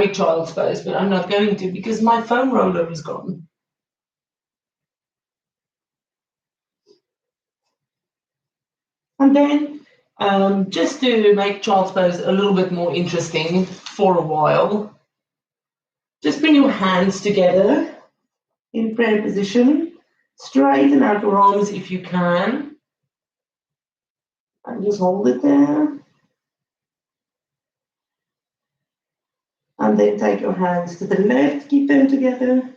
child's pose, but I'm not going to because my foam roller is gone. And then, just to make child's pose a little bit more interesting for a while, just bring your hands together in prayer position. Straighten out your arms if you can. And just hold it there. And then take your hands to the left, keep them together.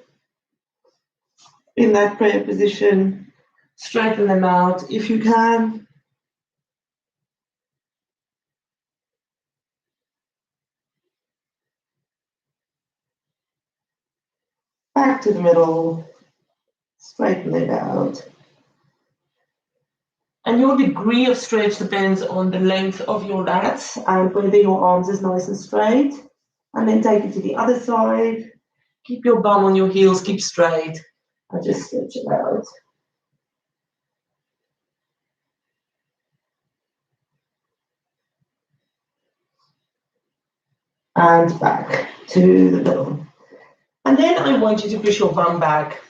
In that prayer position, straighten them out if you can. Back to the middle, straighten it out. And your degree of stretch depends on the length of your lats and whether your arms is nice and straight. And then take it to the other side. Keep your bum on your heels, keep straight, and just stretch it out. And back to the middle. And then I want you to push your bum back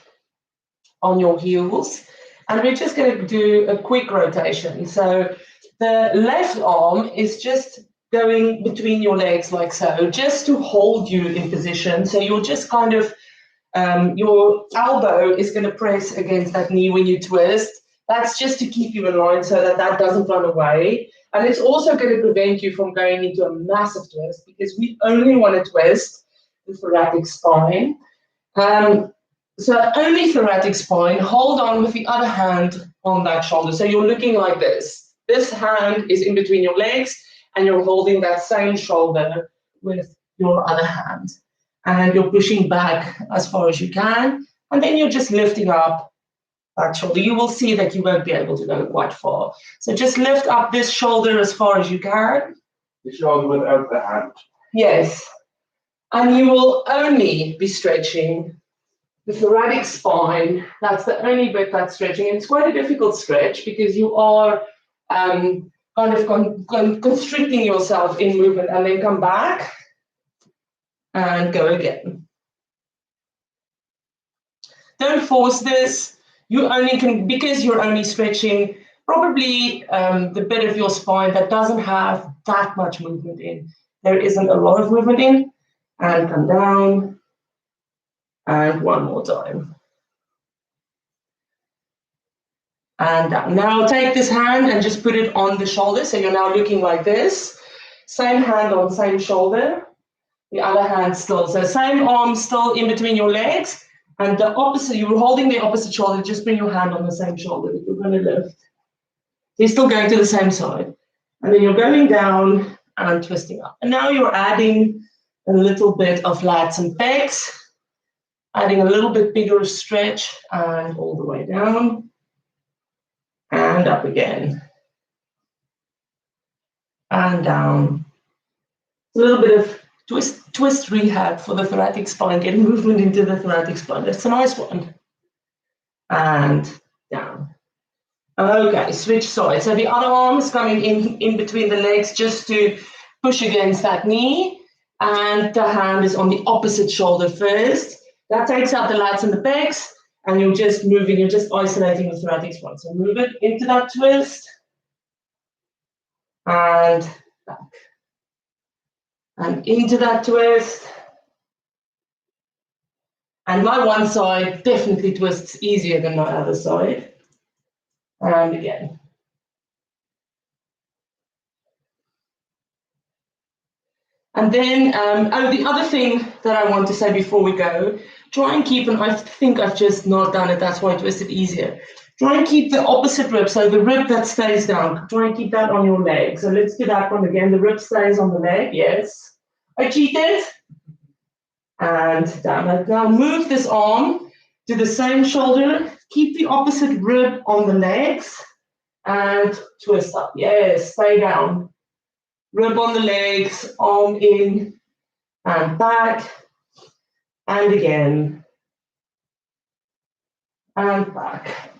on your heels. And we're just going to do a quick rotation. So the left arm is just going between your legs like so, just to hold you in position. So you're just kind of, your elbow is going to press against that knee when you twist. That's just to keep you in line so that that doesn't run away. And it's also going to prevent you from going into a massive twist because we only want to twist the thoracic spine. So only thoracic spine, hold on with the other hand on that shoulder. So you're looking like this. This hand is in between your legs and you're holding that same shoulder with your other hand. And you're pushing back as far as you can. And then you're just lifting up that shoulder. You will see that you won't be able to go quite far. So just lift up this shoulder as far as you can. The shoulder without the hand. Yes. And you will only be stretching the thoracic spine. That's the only bit that's stretching. And it's quite a difficult stretch because you are kind of constricting yourself in movement and then come back and go again. Don't force this. You only can, because you're only stretching probably the bit of your spine that doesn't have that much movement in. There isn't a lot of movement in. And come down. And one more time. And down. Now take this hand and just put it on the shoulder. So you're now looking like this. Same hand on same shoulder. The other hand still. So same arm still in between your legs. And the opposite, you were holding the opposite shoulder. Just bring your hand on the same shoulder that you're going to lift. You're still going to the same side. And then you're going down and twisting up. And now you're adding a little bit of lats and pecs. Adding a little bit bigger stretch and all the way down and up again and down. A little bit of twist rehab for the thoracic spine, getting movement into the thoracic spine. That's a nice one. And down. Okay, switch sides. So the other arm is coming in between the legs just to push against that knee, and the hand is on the opposite shoulder first. That takes out the lats and the pecs, and you're just moving, you're just isolating the thoracic spine. So move it into that twist, and back. And into that twist. And my one side definitely twists easier than my other side. And again. And then, the other thing that I want to say before we go, try and keep, and I think I've just not done it, that's why I twisted easier. Try and keep the opposite rib, so the rib that stays down, try and keep that on your leg. So let's do that one again. The rib stays on the leg, yes. I cheated. And down. Now move this arm to the same shoulder, keep the opposite rib on the legs, and twist up. Yes, stay down. Rib on the legs, arm in and back, and again, and back.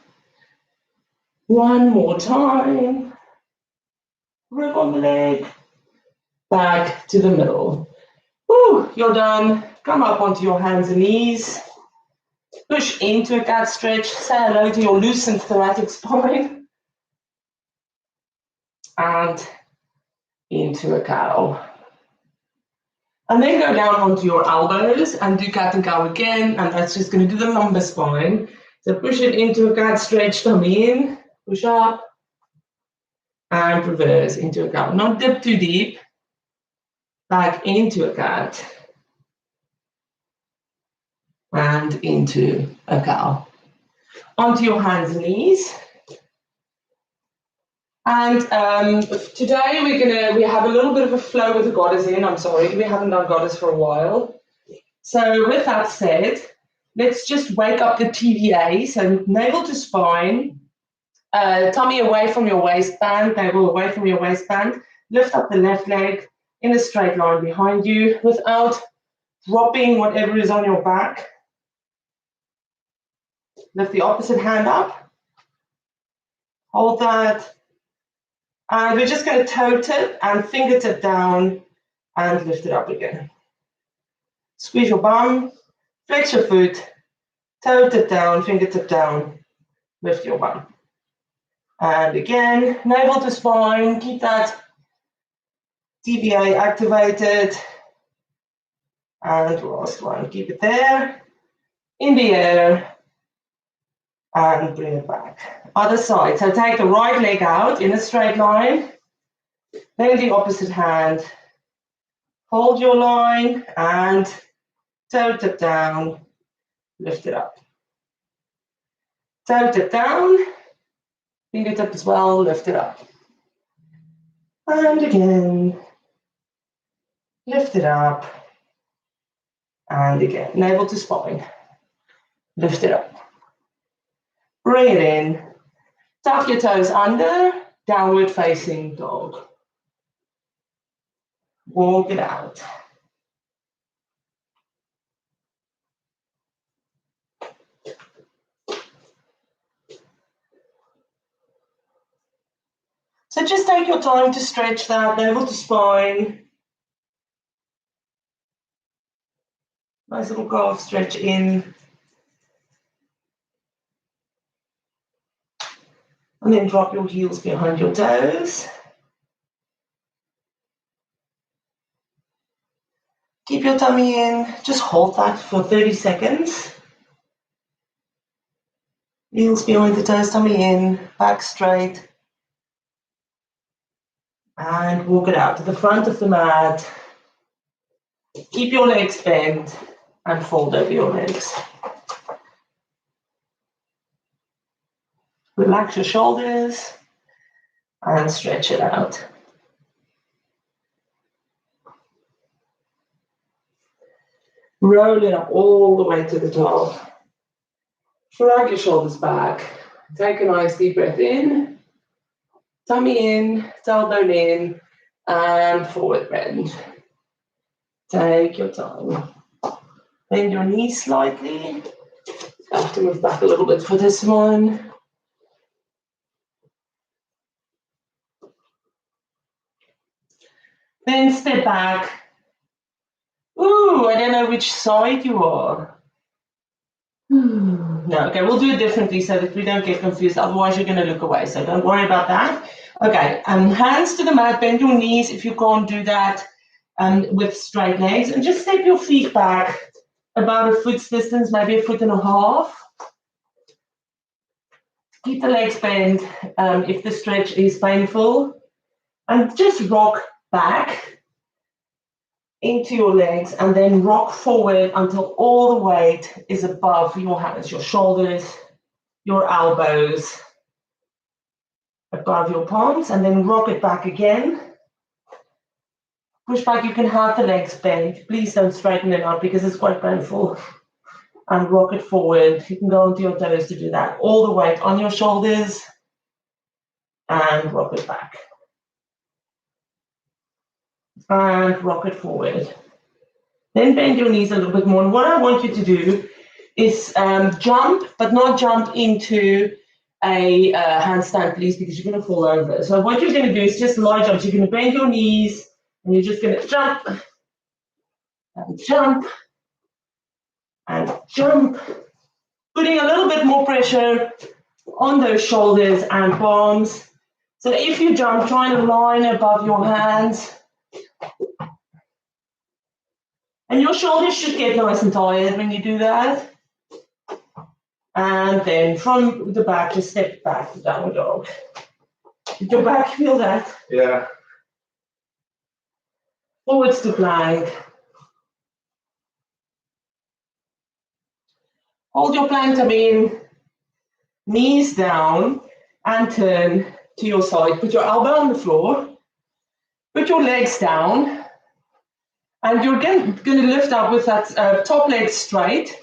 One more time. Rib on the leg, back to the middle. Woo, you're done. Come up onto your hands and knees. Push into a cat stretch. Say hello to your loosened thoracic spine. And into a cow. And then go down onto your elbows and do cat and cow again. And that's just going to do the lumbar spine. So push it into a cat stretch, tummy in, push up, and reverse into a cow. Not dip too deep. Back into a cat. And into a cow. Onto your hands and knees. And today we have a little bit of a flow with the goddess in. I'm sorry, we haven't done goddess for a while. So with that said, let's just wake up the TVA. So navel to spine, tummy away from your waistband, navel away from your waistband. Lift up the left leg in a straight line behind you without dropping whatever is on your back. Lift the opposite hand up. Hold that. And we're just going to toe tip and fingertip down and lift it up again. Squeeze your bum, flex your foot, toe tip down, fingertip down, lift your bum. And again, navel to spine, keep that TVA activated. And last one, keep it there, in the air, and bring it back. Other side, so take the right leg out in a straight line, then the opposite hand, hold your line and toe tip down, lift it up. Toe tip down, fingertip as well, lift it up. And again, lift it up. And again, navel to spine, lift it up. Bring it in. Tuck your toes under, downward facing dog. Walk it out. So just take your time to stretch that, navel to spine. Nice little calf stretch in. And then drop your heels behind your toes. Keep your tummy in. Just hold that for 30 seconds. Heels behind the toes, tummy in, back straight. And walk it out to the front of the mat. Keep your legs bent and fold over your legs. Relax your shoulders and stretch it out. Roll it up all the way to the top. Drag your shoulders back. Take a nice deep breath in. Tummy in, tailbone in, and forward bend. Take your time. Bend your knees slightly. I have to move back a little bit for this one. Then step back. Ooh, I don't know which side you are. No, okay, we'll do it differently so that we don't get confused. Otherwise, you're going to look away, so don't worry about that. Okay, hands to the mat, bend your knees if you can't do that with straight legs. And just step your feet back about a foot's distance, maybe a foot and a half. Keep the legs bent if the stretch is painful. And just rock back into your legs and then rock forward until all the weight is above your hands, your shoulders, your elbows, above your palms, and then rock it back again. Push back, you can have the legs bent. Please don't straighten it out because it's quite painful. And rock it forward. You can go onto your toes to do that. All the weight on your shoulders and rock it back. And rock it forward. Then bend your knees a little bit more. And what I want you to do is jump, but not jump into a handstand, please, because you're going to fall over. So what you're going to do is just lie jump. So you're going to bend your knees, and you're just going to jump and jump, and jump. Putting a little bit more pressure on those shoulders and palms. So if you jump, try and line above your hands. And your shoulders should get nice and tired when you do that. And then from the back, just step back to downward dog. Did your back feel that? Yeah. Forwards to plank. Hold your plank in, knees down, and turn to your side. Put your elbow on the floor. Put your legs down. And you're going to lift up with that top leg straight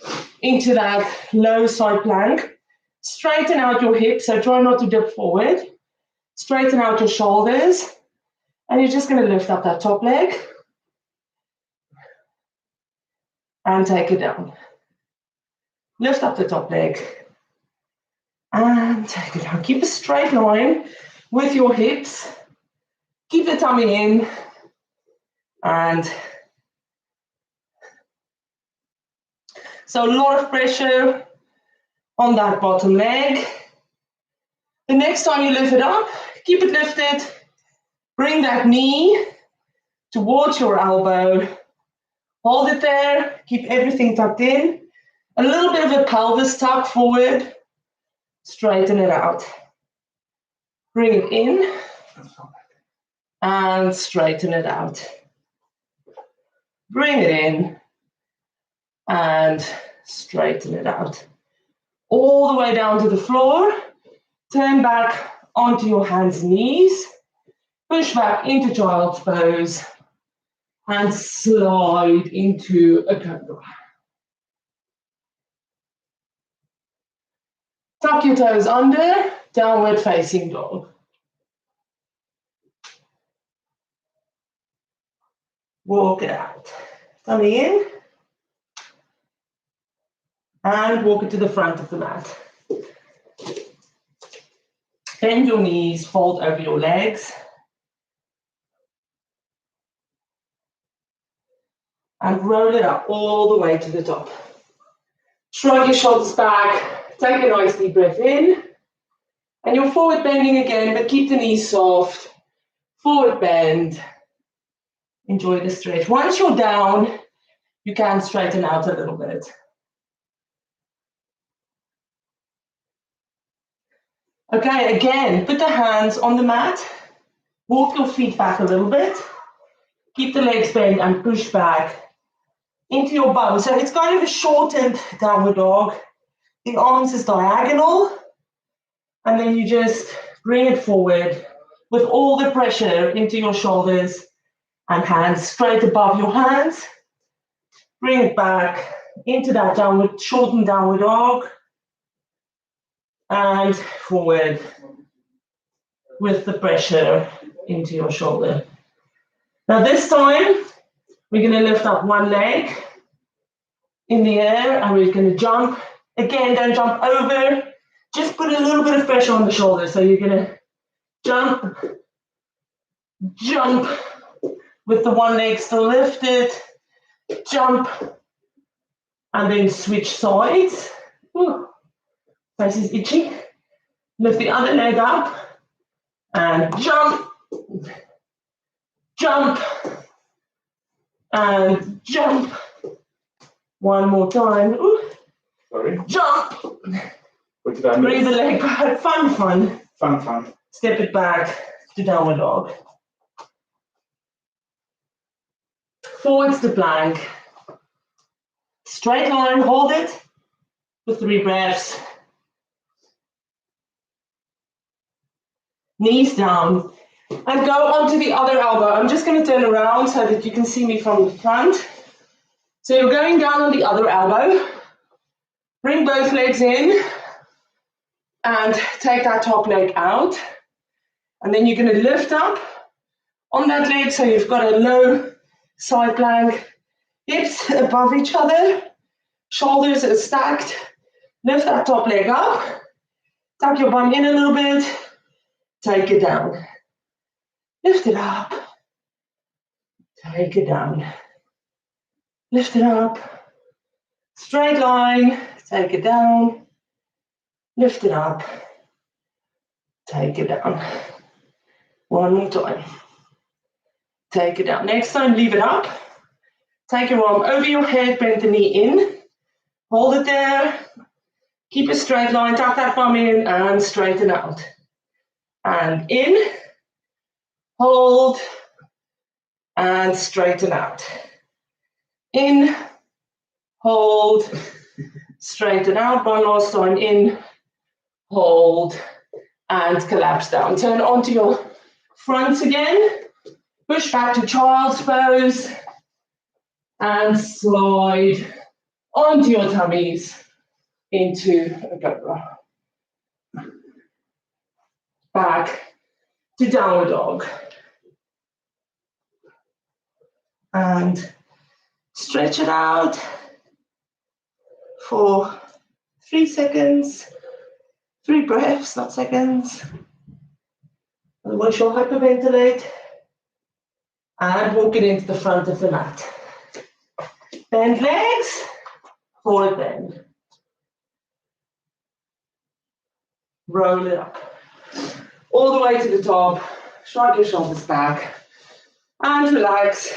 into that low side plank. Straighten out your hips, so try not to dip forward. Straighten out your shoulders. And you're just going to lift up that top leg. And take it down. Lift up the top leg. And take it down. Keep a straight line with your hips. Keep the tummy in. And so a lot of pressure on that bottom leg. The next time you lift it up, keep it lifted. Bring that knee towards your elbow. Hold it there. Keep everything tucked in. A little bit of a pelvis tuck forward. Straighten it out. Bring it in. And straighten it out. Bring it in. And straighten it out. All the way down to the floor. Turn back onto your hands and knees. Push back into child's pose. And slide into a cobra. Tuck your toes under, downward facing dog. Walk it out. Tummy in. And walk it to the front of the mat. Bend your knees, fold over your legs. And roll it up all the way to the top. Shrug your shoulders back. Take a nice deep breath in. And you're forward bending again, but keep the knees soft. Forward bend. Enjoy the stretch. Once you're down, you can straighten out a little bit. Okay, again, put the hands on the mat. Walk your feet back a little bit. Keep the legs bent and push back into your bum. So it's kind of a shortened downward dog. The arms is diagonal. And then you just bring it forward with all the pressure into your shoulders and hands straight above your hands. Bring it back into that downward, shortened downward dog. And forward with the pressure into your shoulder. Now this time, we're going to lift up one leg in the air and we're going to jump. Again, don't jump over. Just put a little bit of pressure on the shoulder. So you're going to jump, jump with the one leg still lifted, jump, and then switch sides. Ooh. Face is itchy. Lift the other leg up and jump, jump, and jump. One more time. Ooh. Sorry. Jump. What did I miss? Bring the leg back. Fun. Fun. Step it back to downward dog. Forwards to plank. Straight line, hold it for 3 breaths. Knees down. And go onto the other elbow. I'm just going to turn around so that you can see me from the front. So you're going down on the other elbow. Bring both legs in. And take that top leg out. And then you're going to lift up on that leg so you've got a low side plank. Hips above each other. Shoulders are stacked. Lift that top leg up. Tuck your bum in a little bit. Take it down. Lift it up. Take it down. lift it up, straight line, take it down, lift it up, take it down. One more time. Take it down. Next time, leave it up. Take your arm over your head, bend the knee in. Hold it there. Keep a straight line, tuck that bum in and straighten out. And in, hold, and straighten out. In, hold, straighten out. One last time. In, hold, and collapse down. Turn onto your fronts again. Push back to child's pose. And slide onto your tummies into a cobra. Back to downward dog. And stretch it out for 3 seconds. 3 breaths, not seconds. Otherwise you'll hyperventilate. And walk it into the front of the mat. Bend legs, forward bend. Roll it up. All the way to the top. Shrug your shoulders back. And relax.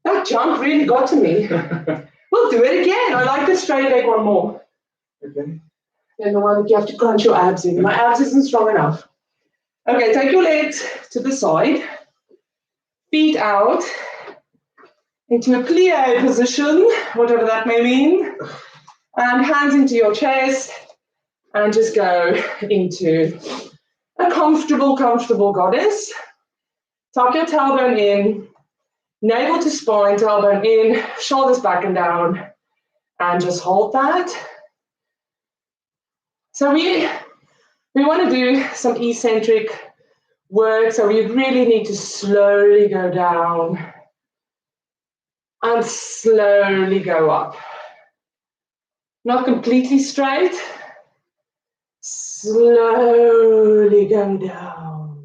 That jump really got to me. We'll do it again. I like the straight leg one more. Okay. And the one that you have to crunch your abs in. My abs isn't strong enough. Okay, take your legs to the side. Feet out. Into a plie position, whatever that may mean. And hands into your chest. And just go into a comfortable goddess. Tuck your tailbone in. Navel to spine, tailbone in. Shoulders back and down. And just hold that. So we want to do some eccentric work. So we really need to slowly go down. And slowly go up. Not completely straight. Slowly go down.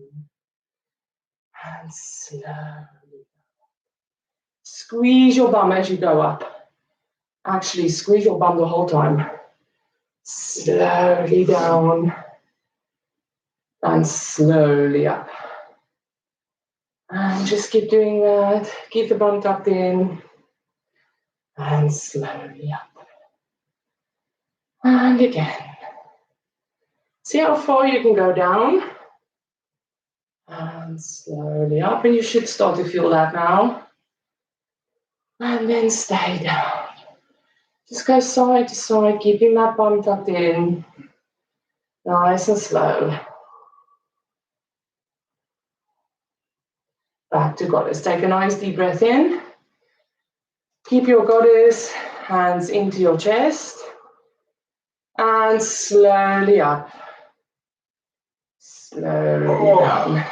And slowly. Squeeze your bum as you go up. Actually, squeeze your bum the whole time. Slowly down. And slowly up. And just keep doing that. Keep the bum tucked in. And slowly up. And again. See how far you can go down. And slowly up. And you should start to feel that now. And then stay down. Just go side to side, keeping that bum tucked in. Nice and slow. Back to goddess. Take a nice deep breath in. Keep your goddess hands into your chest. And slowly up. Slowly down.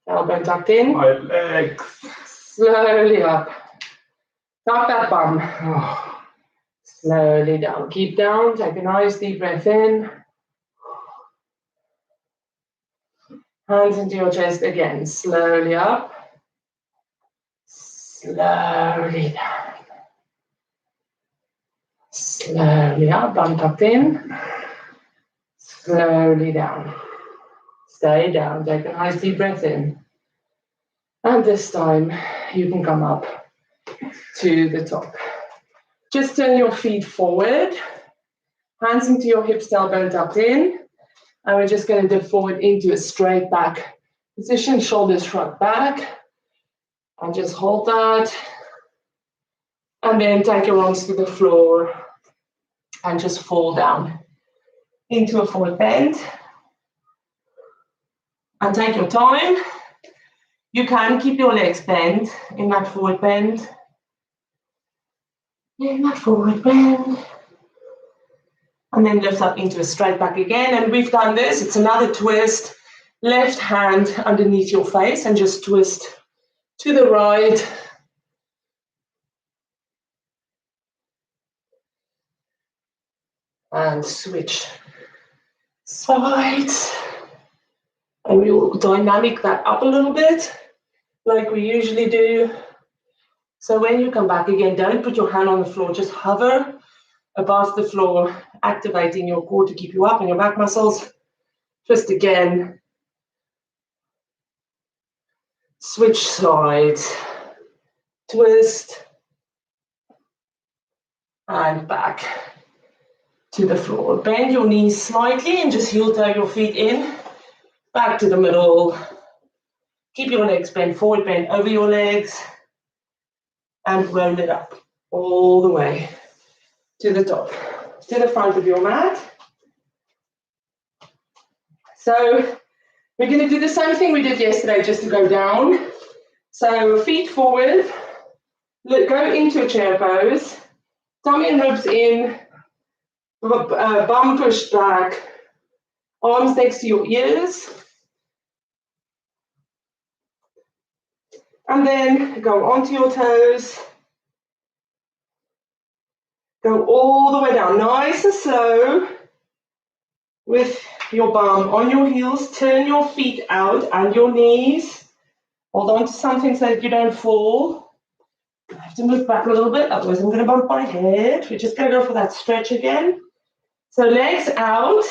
Elbow tucked in. My legs. Slowly up. Tuck that bum. Slowly down. Keep down. Take a nice deep breath in. Hands into your chest again. Slowly up. Slowly down. Slowly up. Bum tucked in. Slowly down. Stay down. Take a nice deep breath in. And this time you can come up to the top. Just turn your feet forward. Hands into your hips, tailbone tucked in. And we're just going to dip forward into a straight back position. Shoulders shrug back. And just hold that. And then take your arms to the floor. And just fall down into a forward bend. And take your time. You can keep your legs bent in that forward bend. In that forward bend. And then lift up into a straight back again. And we've done this. It's another twist. Left hand underneath your face and just twist to the right. And switch sides. And we'll dynamic that up a little bit, like we usually do. So when you come back again, don't put your hand on the floor, just hover above the floor, activating your core to keep you up and your back muscles. Just again, switch sides, twist, and back to the floor. Bend your knees slightly and just heel toe your feet in, back to the middle. Keep your legs bent forward, bend over your legs, and roll it up all the way to the top, to the front of your mat. So we're going to do the same thing we did yesterday, just to go down. So feet forward, go into a chair pose, tummy and ribs in, bum pushed back, arms next to your ears. And then go onto your toes. Go all the way down, nice and slow, with your bum on your heels. Turn your feet out and your knees. Hold on to something so that you don't fall. I have to move back a little bit, otherwise I'm going to bump my head. We're just going to go for that stretch again. So legs out.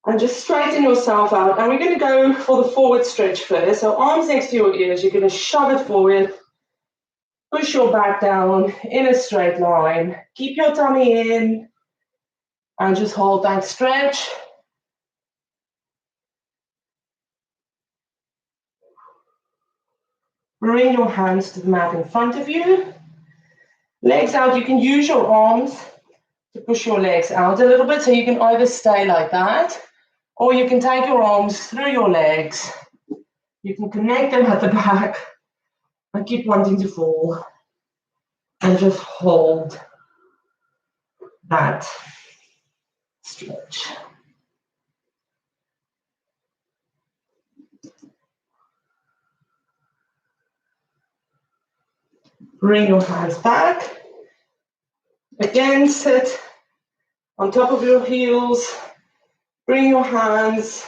And just straighten yourself out. And we're going to go for the forward stretch first. So arms next to your ears, you're going to shove it forward. Push your back down in a straight line. Keep your tummy in. And just hold that stretch. Bring your hands to the mat in front of you. Legs out. You can use your arms to push your legs out a little bit. So you can either stay like that, or you can take your arms through your legs. You can connect them at the back and keep wanting to fall. And just hold that stretch. Bring your hands back. Again, sit on top of your heels. Bring your hands.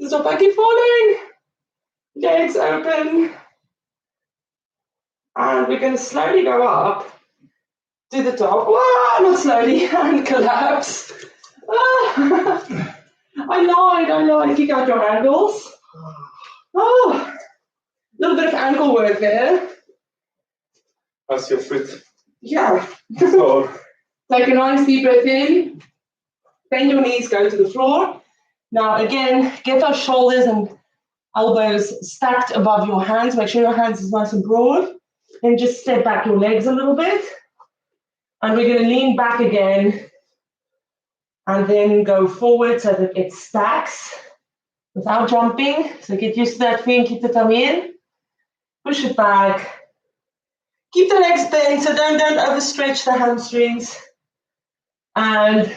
Stop, I keep falling. Legs open. And we're going to slowly go up to the top. Not slowly, and collapse. I lied. Kick out your ankles. A little bit of ankle work there. How's your foot? Yeah. Oh. Take a nice deep breath in. Bend your knees, go to the floor. Now again, get those shoulders and elbows stacked above your hands. Make sure your hands is nice and broad. Then just step back your legs a little bit. And we're going to lean back again. And then go forward so that it stacks without jumping. So get used to that thing, keep the tummy in. Push it back. Keep the legs bent, so don't overstretch the hamstrings. And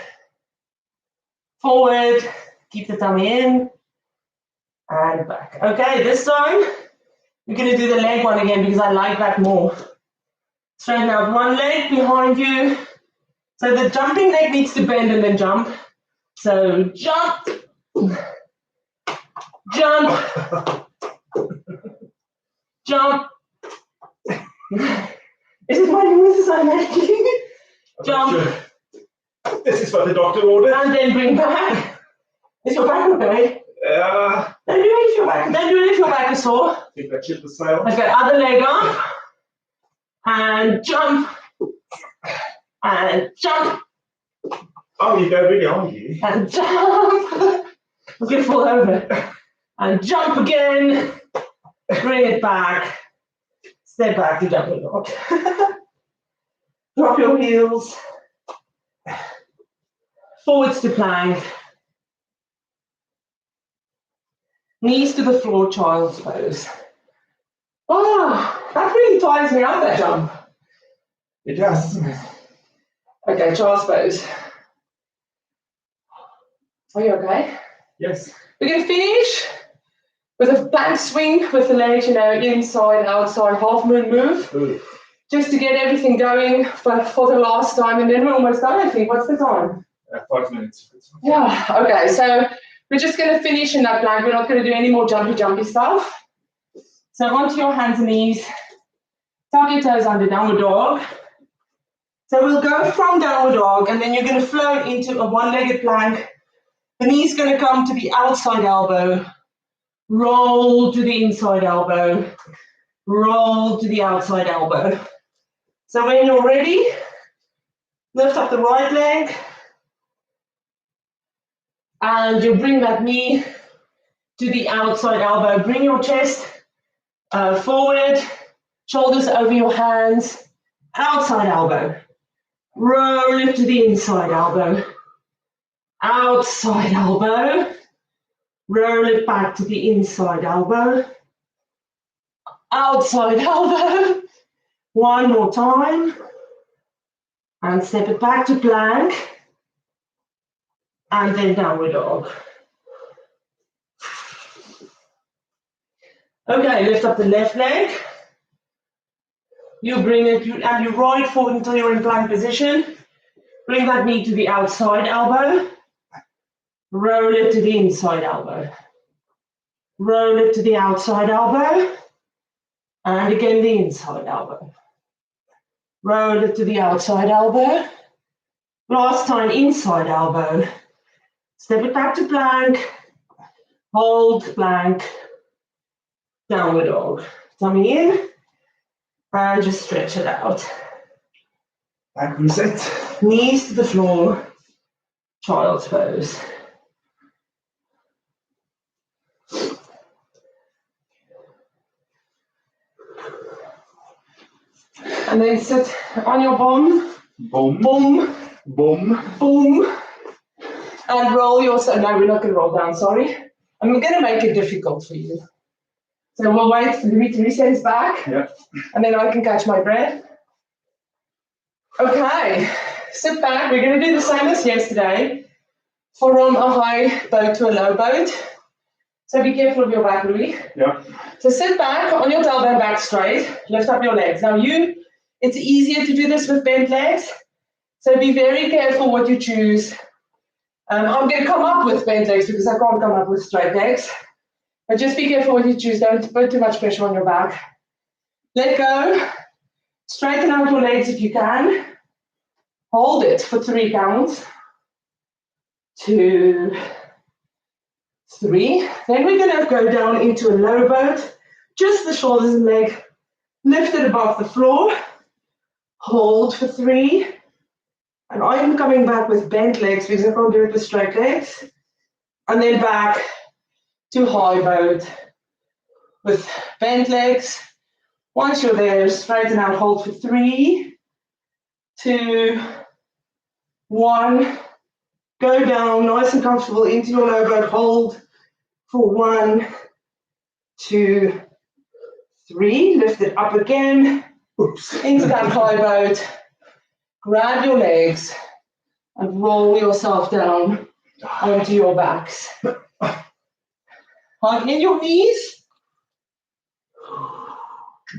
forward, keep the tummy in. And back. Okay, this time we're going to do the leg one again because I like that more. Straighten out one leg behind you. So the jumping leg needs to bend and then jump. So jump, jump, jump. Is it my noises I'm making? Jump. Sure. This is what the doctor ordered. And then bring back. Is your back okay? Yeah. Don't do it if your back. Don't do it if your back is sore. I think that chipped the sail. Okay, other leg up. And jump. And jump. Oh, you go really on you. And jump. I'm going to fall over. And jump again. Bring it back. Step back to jumping dog. Drop your heels. Forwards to plank. Knees to the floor, child's pose. That really tires me out, that jump. It does, doesn't it? Okay, child's pose. Are you okay? Yes. We're going to finish with a plank swing with the legs, inside, outside, half moon move. Ooh. Just to get everything going for the last time, and then we're almost done, I think. What's the time? 5 minutes. Yeah, okay, so we're just going to finish in that plank. We're not going to do any more jumpy stuff. So onto your hands and knees. Tuck your toes under downward dog. So we'll go from downward dog, and then you're going to float into a one-legged plank. The knee's going to come to the outside elbow. Roll to the inside elbow. Roll to the outside elbow. So when you're ready, lift up the right leg. And you bring that knee to the outside elbow. Bring your chest forward, shoulders over your hands, outside elbow. Roll it to the inside elbow. Outside elbow. Roll it back to the inside elbow. Outside elbow. One more time. And step it back to plank. And then downward dog. Okay, lift up the left leg. You bring it, and you roll it forward until you're in plank position. Bring that knee to the outside elbow. Roll it to the inside elbow. Roll it to the outside elbow. And again, the inside elbow. Roll it to the outside elbow. Last time, inside elbow. Step it back to plank. Hold plank. Downward dog. Tummy in. And just stretch it out. Back reset. Knees to the floor. Child's pose. And then sit on your bum. Boom. Boom. Boom. Boom. And roll yourself. No, we're not going to roll down, sorry. I'm going to make it difficult for you. So we'll wait for Louis to reset his back. Yeah. And then I can catch my breath. Okay. Sit back. We're going to do the same as yesterday. From a high boat to a low boat. So be careful of your back, Louis. Yeah. So sit back on your tailbone, back straight. Lift up your legs. Now it's easier to do this with bent legs. So be very careful what you choose. I'm going to come up with bent legs because I can't come up with straight legs. But just be careful what you choose. Don't put too much pressure on your back. Let go. Straighten out your legs if you can. Hold it for 3 counts. 2, 3. Then we're going to go down into a low boat. Just the shoulders and leg lifted above the floor. Hold for 3. And I'm coming back with bent legs because I can't do it with straight legs. And then back to high boat with bent legs. Once you're there, straighten out, hold for 3, 2, 1. Go down, nice and comfortable into your low boat. Hold for 1, 2, 3. Lift it up again. Oops. Into that high boat. Grab your legs and roll yourself down onto your backs. Hug in your knees.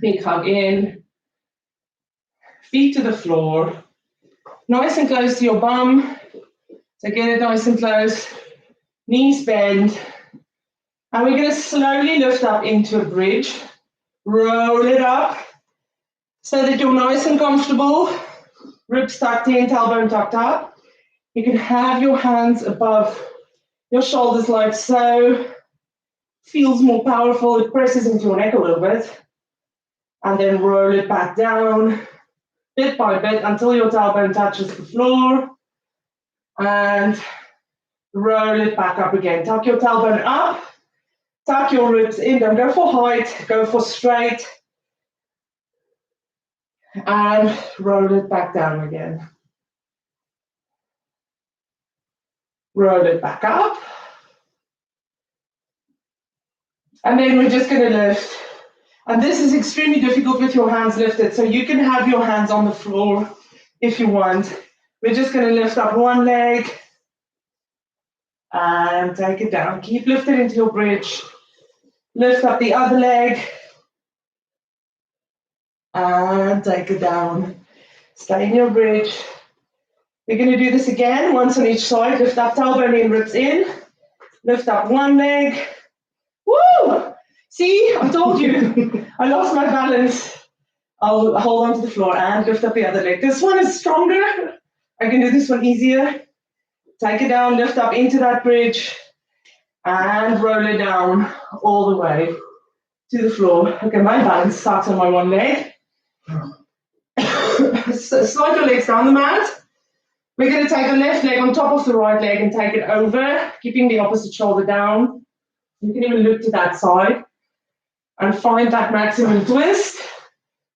Big hug in. Feet to the floor. Nice and close to your bum. So get it nice and close. Knees bend. And we're going to slowly lift up into a bridge. Roll it up so that you're nice and comfortable. Ribs tucked in, tailbone tucked up. You can have your hands above your shoulders like so. Feels more powerful. It presses into your neck a little bit. And then roll it back down, bit by bit, until your tailbone touches the floor. And roll it back up again. Tuck your tailbone up. Tuck your ribs in. Don't go for height. Go for straight. And roll it back down again. Roll it back up. And then we're just going to lift. And this is extremely difficult with your hands lifted, so you can have your hands on the floor if you want. We're just going to lift up one leg and take it down. Keep lifting into your bridge. Lift up the other leg and take it down. Stay in your bridge. We're going to do this again, once on each side. Lift up, tailbone in, ribs in. Lift up one leg. Woo! See, I told you. I lost my balance. I'll hold on to the floor and lift up the other leg. This one is stronger. I can do this one easier. Take it down, lift up into that bridge, and roll it down all the way to the floor. Okay, my balance starts on my one leg. So slide your legs down the mat. We're going to take the left leg on top of the right leg and take it over, keeping the opposite shoulder down. You can even look to that side and find that maximum twist.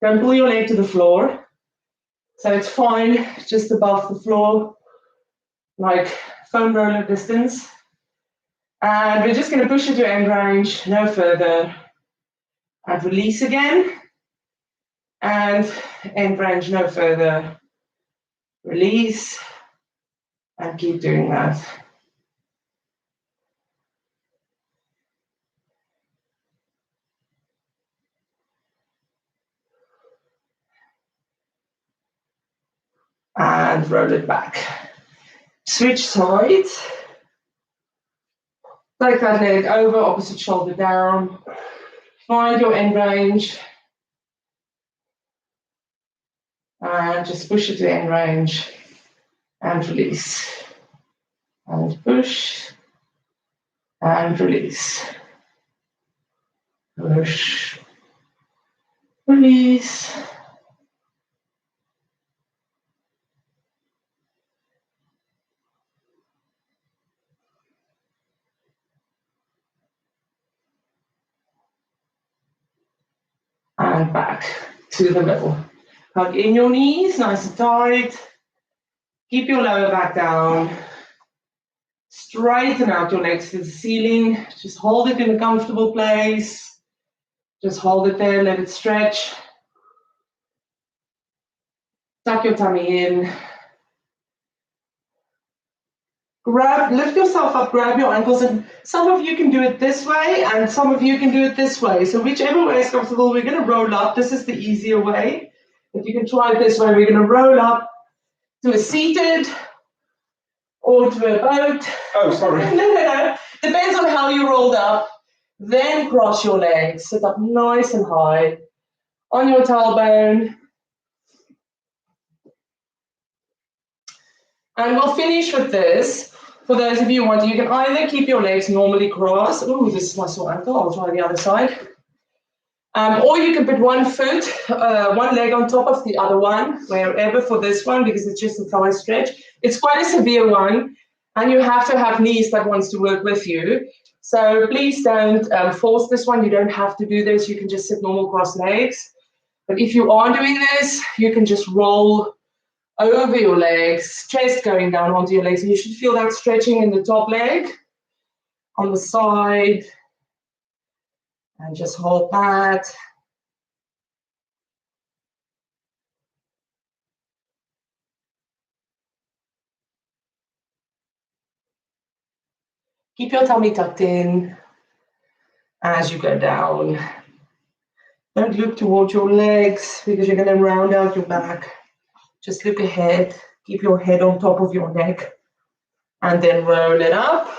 Don't pull your leg to the floor. So it's fine just above the floor, like foam roller distance. And we're just going to push it to end range, no further. And release again. And end range, no further. Release. And keep doing that. And roll it back. Switch sides. Take that leg over, opposite shoulder down. Find your end range. And just push it to end range. And release. And push. And release. Push. Release. And back to the middle. Hug in your knees, nice and tight. Keep your lower back down. Straighten out your legs to the ceiling. Just hold it in a comfortable place. Just hold it there, let it stretch. Tuck your tummy in. Lift yourself up, grab your ankles, and some of you can do it this way, and some of you can do it this way. So whichever way is comfortable, we're going to roll up. This is the easier way. If you can try it this way, we're going to roll up to a seated or to a boat. Oh, sorry. No. Depends on how you rolled up. Then cross your legs. Sit up nice and high on your tailbone. And we'll finish with this. For those of you who want to, you can either keep your legs normally crossed. Ooh, this is my sore ankle. I'll try the other side. Or you can put one foot, one leg on top of the other one, wherever for this one, because it's just a thigh stretch. It's quite a severe one, and you have to have knees that wants to work with you. So please don't force this one. You don't have to do this. You can just sit normal cross legs. But if you are doing this, you can just roll over your legs, chest going down onto your legs. And you should feel that stretching in the top leg, on the side. And just hold that. Keep your tummy tucked in as you go down. Don't look towards your legs because you're going to round out your back. Just look ahead. Keep your head on top of your neck. And then roll it up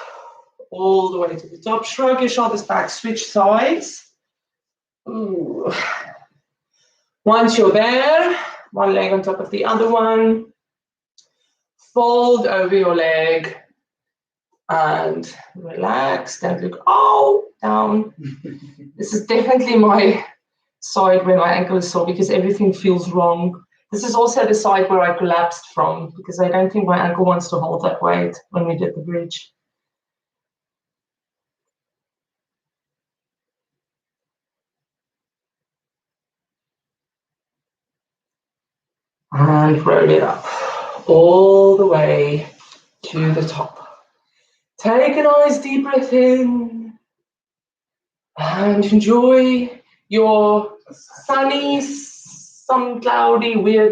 all the way to the top. Shrug your shoulders back. Switch sides. Ooh. Once you're there, one leg on top of the other one. Fold over your leg. And relax. Don't look down. This is definitely my side where my ankle is sore because everything feels wrong. This is also the side where I collapsed from because I don't think my ankle wants to hold that weight when we did the bridge. And roll it up all the way to the top. Take a nice deep breath in and enjoy your sunny, some cloudy, weird